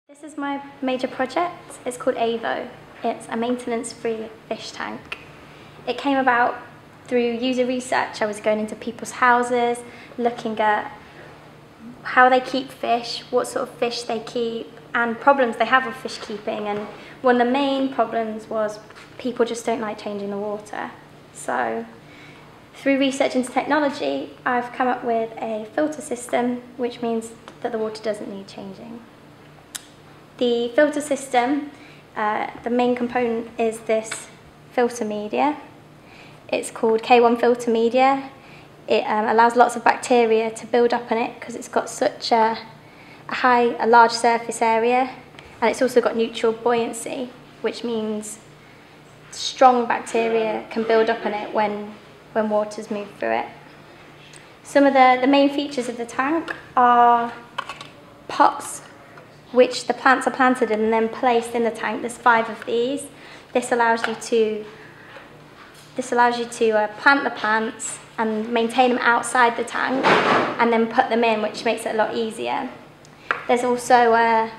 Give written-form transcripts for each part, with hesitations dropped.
This is my major project. It's called AVO. It's a maintenance-free fish tank. It came about through user research. I was going into people's houses, looking at how they keep fish, what sort of fish they keep, and problems they have with fish keeping. And one of the main problems was people just don't like changing the water. So through research into technology, I've come up with a filter system, which means that the water doesn't need changing. The filter system, the main component is this filter media. It's called K1 filter media. It allows lots of bacteria to build up in it because it's got such a large surface area, and it's also got neutral buoyancy, which means strong bacteria can build up in it when waters move through it. Some of the main features of the tank are pots, which the plants are planted in and then placed in the tank. There's 5 of these. This allows you to plant the plants and maintain them outside the tank and then put them in, which makes it a lot easier. There's also a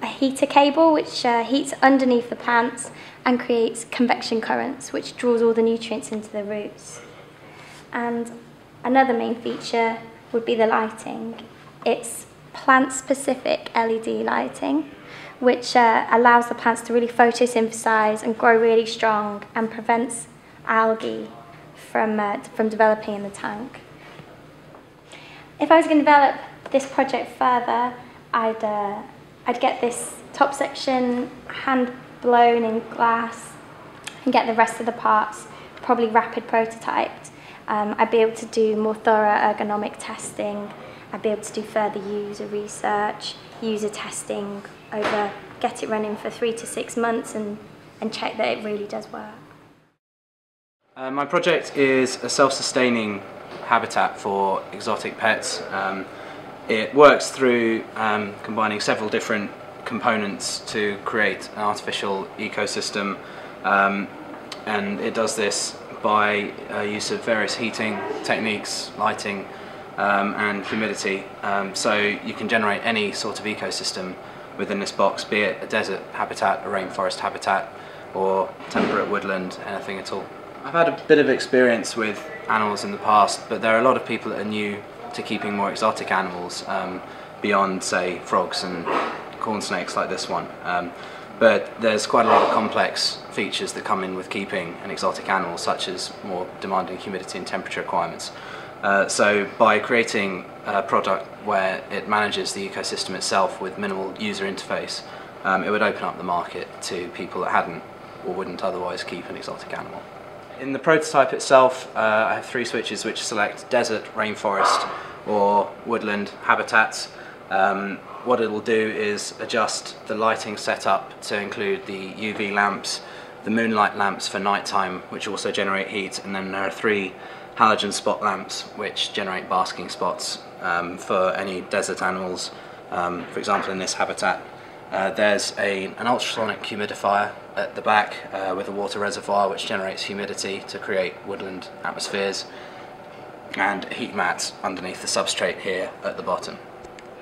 heater cable which heats underneath the plants and creates convection currents, which draws all the nutrients into the roots. And another main feature would be the lighting. It's plant-specific LED lighting, which allows the plants to really photosynthesize and grow really strong and prevents algae from developing in the tank. If I was going to develop this project further, I'd get this top section hand blown in glass and get the rest of the parts probably rapid prototyped. I'd be able to do more thorough ergonomic testing. I'd be able to do further user research, user testing get it running for 3 to 6 months and check that it really does work. My project is a self-sustaining habitat for exotic pets. It works through combining several different components to create an artificial ecosystem, and it does this by use of various heating techniques, lighting, and humidity, so you can generate any sort of ecosystem within this box, be it a desert habitat, a rainforest habitat, or temperate woodland, anything at all. I've had a bit of experience with animals in the past, but there are a lot of people that are new to keeping more exotic animals beyond, say, frogs and corn snakes like this one. But there's quite a lot of complex features that come in with keeping an exotic animal, such as more demanding humidity and temperature requirements. So by creating a product where it manages the ecosystem itself with minimal user interface, it would open up the market to people that hadn't or wouldn't otherwise keep an exotic animal. In the prototype itself, I have 3 switches which select desert, rainforest or woodland habitats. What it will do is adjust the lighting setup to include the UV lamps, the moonlight lamps for nighttime, which also generate heat, and then there are 3 halogen spot lamps which generate basking spots for any desert animals. For example, in this habitat there's an ultrasonic humidifier at the back with a water reservoir which generates humidity to create woodland atmospheres, and heat mats underneath the substrate here at the bottom.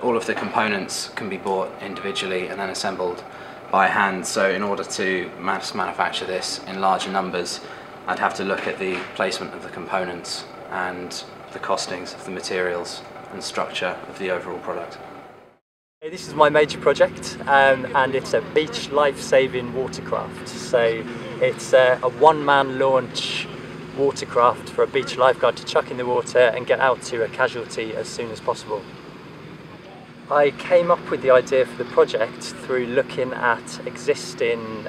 All of the components can be bought individually and then assembled by hand, so in order to mass manufacture this in larger numbers, I'd have to look at the placement of the components and the costings of the materials and structure of the overall product. This is my major project, and it's a beach life-saving watercraft. So it's a one-man launch watercraft for a beach lifeguard to chuck in the water and get out to a casualty as soon as possible. I came up with the idea for the project through looking at existing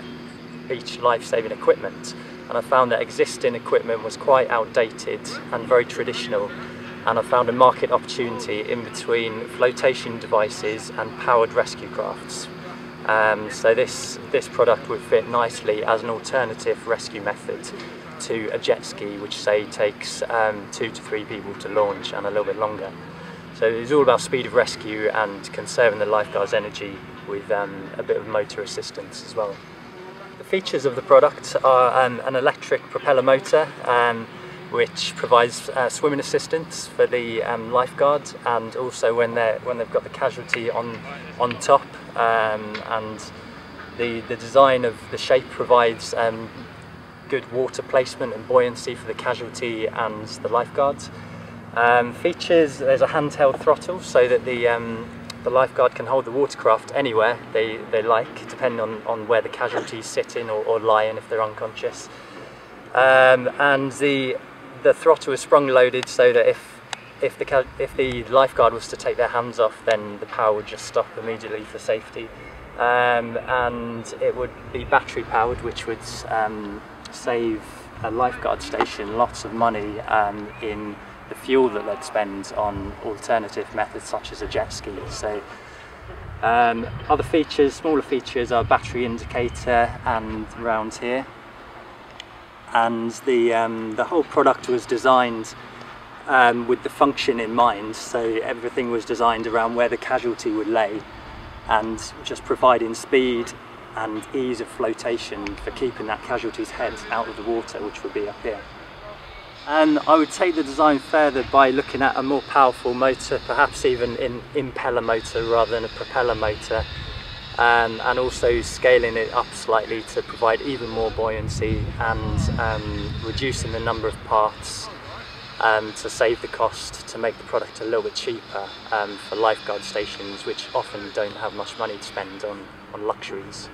beach life-saving equipment, and I found that existing equipment was quite outdated and very traditional, and I found a market opportunity in between flotation devices and powered rescue crafts. So this product would fit nicely as an alternative rescue method to a jet ski, which say takes 2 to 3 people to launch and a little bit longer. So it's all about speed of rescue and conserving the lifeguard's energy with a bit of motor assistance as well. The features of the product are an electric propeller motor, which provides swimming assistance for the lifeguard, and also when they've got the casualty on top, and the design of the shape provides good water placement and buoyancy for the casualty and the lifeguards. Features, there's a handheld throttle so that the lifeguard can hold the watercraft anywhere they like, depending on where the casualties sit in or lying if they're unconscious. And the throttle is sprung loaded so that if the lifeguard was to take their hands off, then the power would just stop immediately for safety. And it would be battery powered, which would save a lifeguard station lots of money in the fuel that they'd spend on alternative methods such as a jet ski. So other features, smaller features, are battery indicator and around here. And the whole product was designed with the function in mind, so everything was designed around where the casualty would lay and just providing speed and ease of flotation for keeping that casualty's head out of the water, which would be up here. And I would take the design further by looking at a more powerful motor, perhaps even an impeller motor rather than a propeller motor, and also scaling it up slightly to provide even more buoyancy and reducing the number of parts to save the cost, to make the product a little bit cheaper for lifeguard stations, which often don't have much money to spend on luxuries.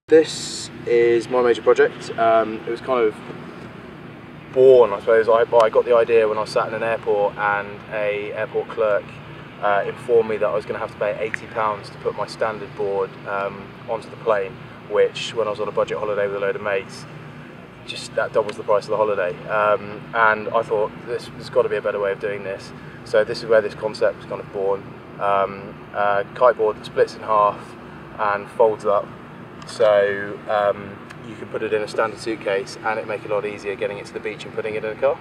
This is my major project. It was kind of born, I suppose. I got the idea when I was sat in an airport and an airport clerk informed me that I was going to have to pay £80 to put my standard board onto the plane, which when I was on a budget holiday with a load of mates, just that doubles the price of the holiday. And I thought there's got to be a better way of doing this. So this is where this concept was kind of born. A kiteboard that splits in half and folds up, so you can put it in a standard suitcase and it make it a lot easier getting it to the beach and putting it in a car.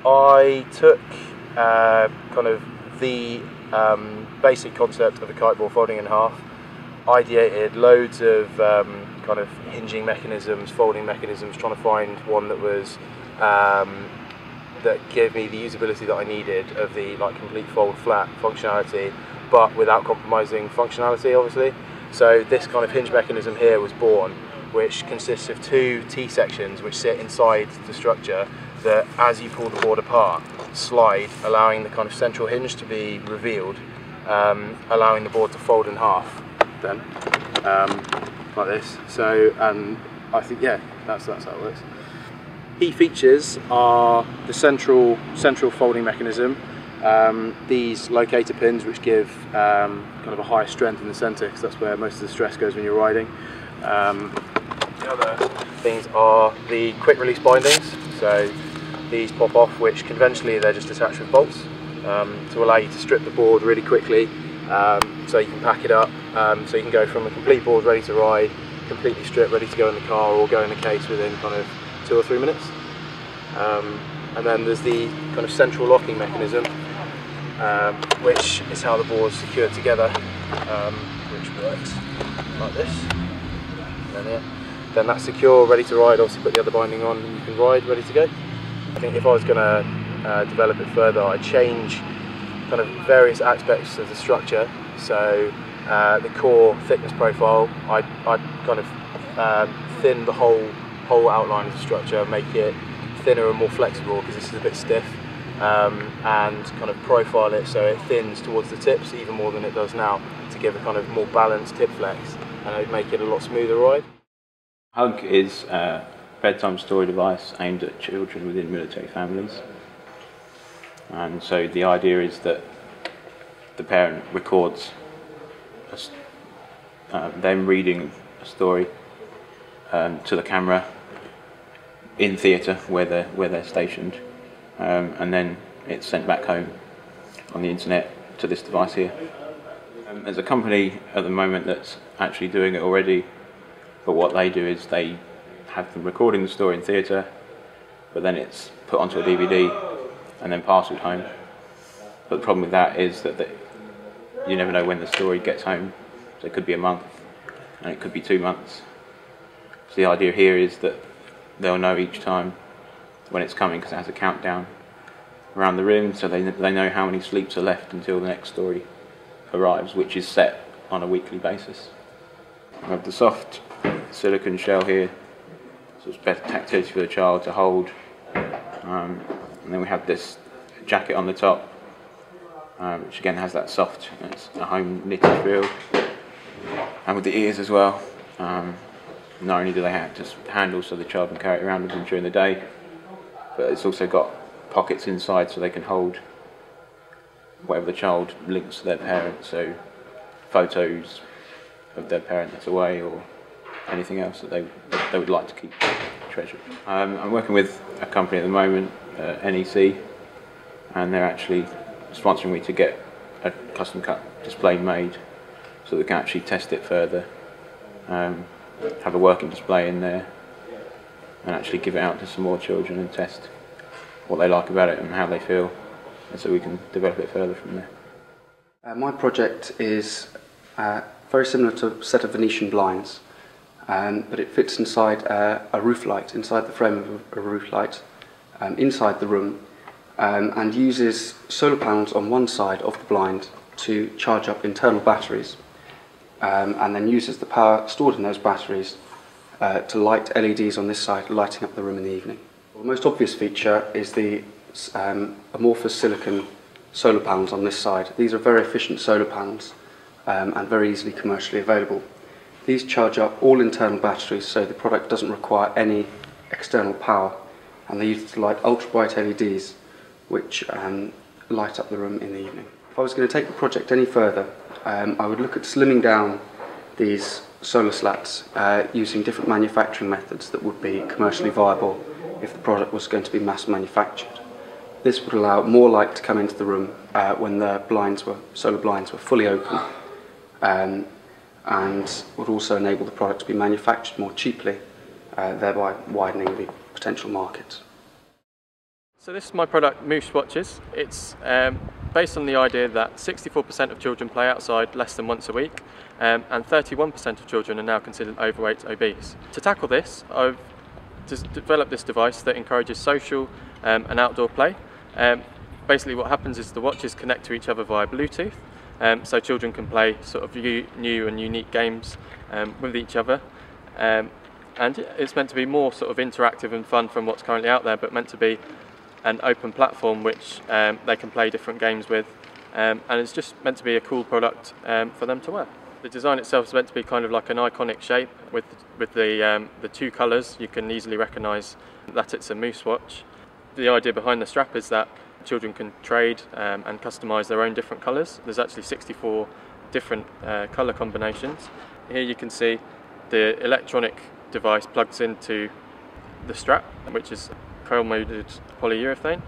I took kind of the basic concept of a kiteboard folding in half, ideated loads of kind of hinging mechanisms, folding mechanisms, trying to find one that was that gave me the usability that I needed of the complete fold flat functionality, but without compromising functionality, obviously. So this kind of hinge mechanism here was born, which consists of two T-sections which sit inside the structure that, as you pull the board apart, slide, allowing the kind of central hinge to be revealed, allowing the board to fold in half then, like this. So, and I think, yeah, that's how it works. Key features are the central folding mechanism, these locator pins which give kind of a higher strength in the centre, because that's where most of the stress goes when you're riding. The other things are the quick release bindings, so these pop off, which conventionally they're just attached with bolts to allow you to strip the board really quickly, so you can pack it up, so you can go from a complete board ready to ride, completely stripped, ready to go in the car or go in the case within kind of 2 or 3 minutes. And then there's the kind of central locking mechanism, which is how the board's secured together, which works like this. Then that's secure, ready to ride. Obviously put the other binding on and you can ride, ready to go. I think if I was going to develop it further, I'd change kind of various aspects of the structure. So the core thickness profile, I'd kind of thin the whole outline of the structure, make it thinner and more flexible because this is a bit stiff, and kind of profile it so it thins towards the tips even more than it does now, to give a kind of more balanced tip flex, and it'd make it a lot smoother ride. Hugg is a bedtime story device aimed at children within military families, and so the idea is that the parent records them reading a story to the camera in theatre where they're stationed, and then it's sent back home on the internet to this device here. There's a company at the moment that's actually doing it already, but what they do is they have them recording the story in theatre, but then it's put onto a DVD and then parcelled home. But the problem with that is that you never know when the story gets home, so it could be a month and it could be 2 months. So the idea here is that they'll know each time when it's coming, because it has a countdown around the room, so they know how many sleeps are left until the next story arrives, which is set on a weekly basis. We have the soft silicone shell here, so it's better tactility for the child to hold. And then we have this jacket on the top, which again has that soft, it's a home knitted feel. And with the ears as well, not only do they have just handles so the child can carry it around with them during the day, but it's also got pockets inside so they can hold whatever the child links to their parent, so photos of their parent that's away or anything else that they would like to keep treasured. I'm working with a company at the moment, NEC, and they're actually sponsoring me to get a custom cut display made so they can actually test it further, have a working display in there and actually give it out to some more children and test what they like about it and how they feel, and so we can develop it further from there. My project is very similar to a set of Venetian blinds, but it fits inside a roof light, inside the frame of a roof light, inside the room, and uses solar panels on one side of the blind to charge up internal batteries, and then uses the power stored in those batteries to light LEDs on this side, lighting up the room in the evening. The most obvious feature is the amorphous silicon solar panels on this side. These are very efficient solar panels and very easily commercially available. These charge up all internal batteries, so the product doesn't require any external power, and they use to light ultra bright LEDs which light up the room in the evening. If I was going to take the project any further, I would look at slimming down these solar slats using different manufacturing methods that would be commercially viable if the product was going to be mass manufactured. This would allow more light to come into the room when the solar blinds were fully open, and would also enable the product to be manufactured more cheaply, thereby widening the potential market. So this is my product, Moose Watches. It's based on the idea that 64% of children play outside less than once a week, and 31% of children are now considered overweight, obese. To tackle this, I've just developed this device that encourages social and outdoor play. Basically what happens is the watches connect to each other via Bluetooth, so children can play sort of new and unique games with each other. And it's meant to be more sort of interactive and fun from what's currently out there, but meant to be an open platform which they can play different games with, and it's just meant to be a cool product for them to wear. The design itself is meant to be kind of like an iconic shape with the two colours. You can easily recognise that it's a Moose watch. The idea behind the strap is that children can trade and customise their own different colours. There's actually 64 different colour combinations. Here you can see the electronic device plugs into the strap, which is coil-molded polyurethane.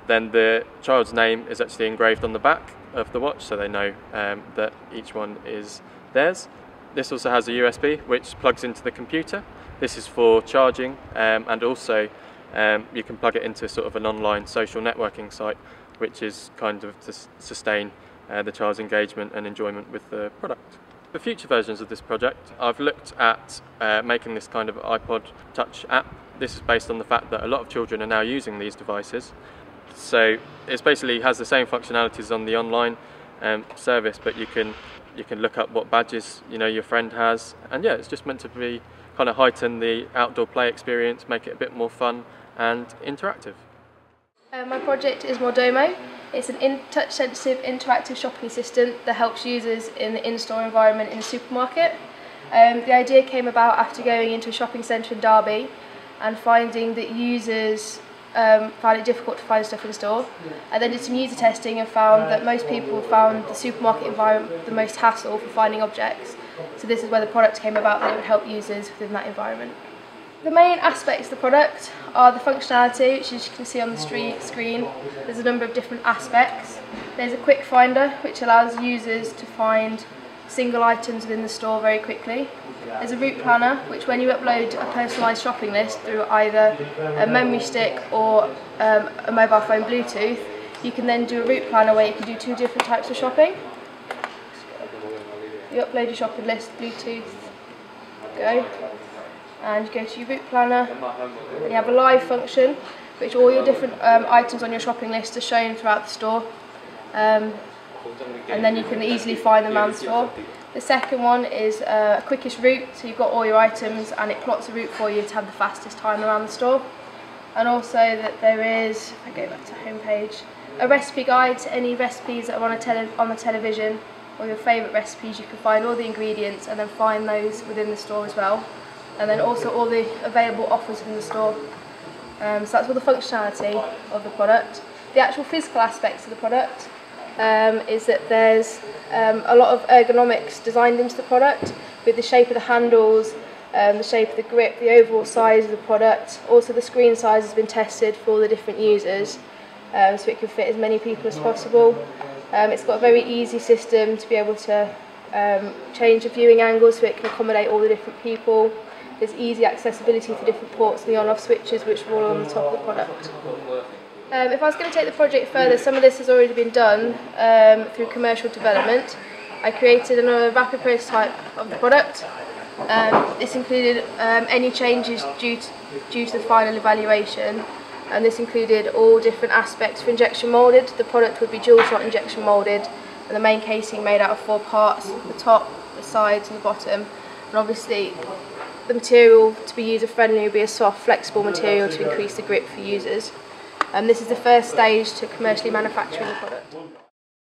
Then the child's name is actually engraved on the back of the watch, so they know that each one is theirs. This also has a USB which plugs into the computer. This is for charging, and also you can plug it into sort of an online social networking site, which is kind of to sustain the child's engagement and enjoyment with the product. For future versions of this project, I've looked at making this kind of iPod Touch app. This is based on the fact that a lot of children are now using these devices. So it basically has the same functionalities on the online service, but you can look up what badges your friend has, and yeah, it's just meant to be kind of heighten the outdoor play experience, make it a bit more fun and interactive. My project is Mordomo. It's an touch-sensitive interactive shopping assistant that helps users in the in-store environment in a supermarket. The idea came about after going into a shopping centre in Derby and finding that users found it difficult to find stuff in store. I then did some user testing and found that most people found the supermarket environment the most hassle for finding objects. So this is where the product came about, that it would help users within that environment. The main aspects of the product are the functionality, which as you can see on the screen, there's a number of different aspects. There's a quick finder, which allows users to find single items within the store very quickly. There's a route planner, which when you upload a personalised shopping list through either a memory stick or a mobile phone Bluetooth, you can then do a route planner where you can do two different types of shopping. You upload your shopping list, Bluetooth, go, and you go to your route planner. Then you have a live function, which all your different items on your shopping list are shown throughout the store, and then you can easily find them around the store. The second one is quickest route, so you've got all your items and it plots a route for you to have the fastest time around the store. And also that there is, if I go back to homepage, a recipe guide to any recipes that are on the television, or your favourite recipes. You can find all the ingredients and then find those within the store as well. And then also all the available offers within the store. So that's all the functionality of the product. The actual physical aspects of the product is that there's a lot of ergonomics designed into the product, with the shape of the handles, the shape of the grip, the overall size of the product. Also the screen size has been tested for all the different users, so it can fit as many people as possible. It's got a very easy system to be able to change the viewing angle so it can accommodate all the different people. There's easy accessibility for different ports and the on-off switches, which are all on the top of the product. If I was going to take the project further, some of this has already been done through commercial development. I created a rapid prototype of the product. This included any changes due to the final evaluation, and this included all different aspects for injection moulded. The product would be dual shot injection moulded, and the main casing made out of 4 parts: the top, the sides and the bottom. And obviously the material to be user friendly would be a soft, flexible material to increase the grip for users. This is the first stage to commercially manufacturing the product.